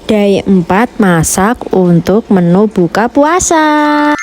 Day 4 masak untuk menu buka puasa.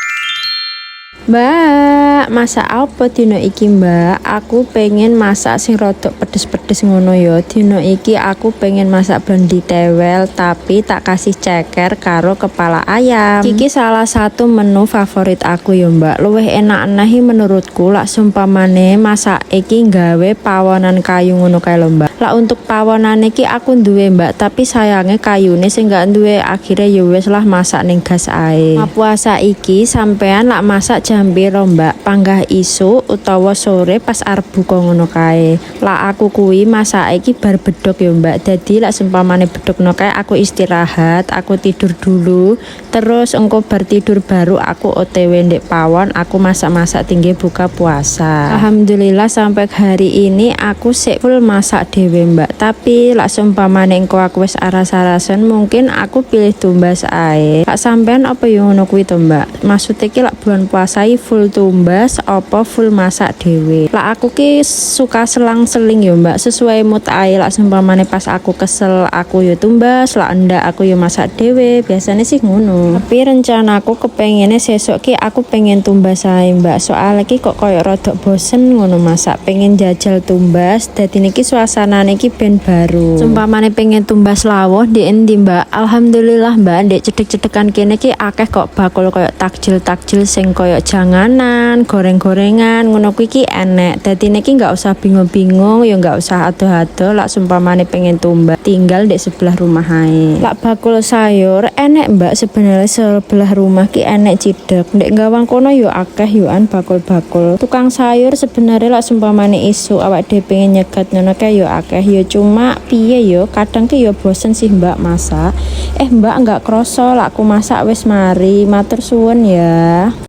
Mbak, masak apa dino iki mbak? Aku pengen masak sing rodok pedes-pedes ngono yo. Dino iki aku pengen masak blendi tewel tapi tak kasih ceker karo kepala ayam. Iki salah satu menu favorit aku yo mbak. Luwih enak nehi menurutku lak sumpamane masak iki gawe pawonan kayu ngono kae lho mbak. Lah untuk pawonan iki aku duwe mbak, tapi sayangnya kayune sing gak duwe, akhirnya yo wis lah masak ning gas ae. Puasa iki sampean lak masak jam piro mbak? Panggah isuk utawa sore pas arep buka ngono kae. Lah aku kuwi masak iki bar bedhok ya mbak. Dadi lak seumpamane bedhokno kae aku istirahat, aku tidur dulu, terus engko bar tidur baru aku OTW ndek pawon, aku masak-masak tinggi buka puasa. Alhamdulillah sampai hari ini aku sik full masak dhewe mbak. Tapi lak seumpamane engko aku wis aras-arasen mungkin aku pilih tumbas ae. Lak sampean apa yo ngono kuwi to mbak? Maksudnya ki lak bulan puasa full tumbas apa full masak dhewe. Lah aku ki suka selang-seling yo mbak, sesuai mood ae. Lah seumpamane pas aku kesel aku yo tumbas, lah ndak aku yo masak dhewe. Biasanya sih ngono. Tapi rencanaku kepengene sesuk ki aku pengen tumbas ae mbak. Soalnya ki kok koyo rodok bosen ngono masak, pengen jajal tumbas. Dadi niki suasanane ki ben baru. Seumpamane pengen tumbas lawuh di endi mbak? Alhamdulillah mbak, ndek cedek-cedekan kene ki akeh kok bakul koyo takjil-takjil sing koyo janganan, goreng-gorengan ngono kuwi ki enek. Dadi niki nggak usah bingung-bingung, ya nggak usah ado-ado. Lak sumpamane pengen tumbas tinggal di sebelah rumah ae. Lak bakul sayur enek mbak, sebenarnya sebelah rumah ki enek cidek. Ndek gawang kono yo akeh yoan bakul-bakul. Tukang sayur sebenarnya lak sumpamane isu awak dhewe pengen nyegat ngono kae yo akeh. Yo cuma piye yo kadang ki yo bosen sih mbak masak. Mbak nggak kroso lak aku masak wis mari. Matur suwun ya.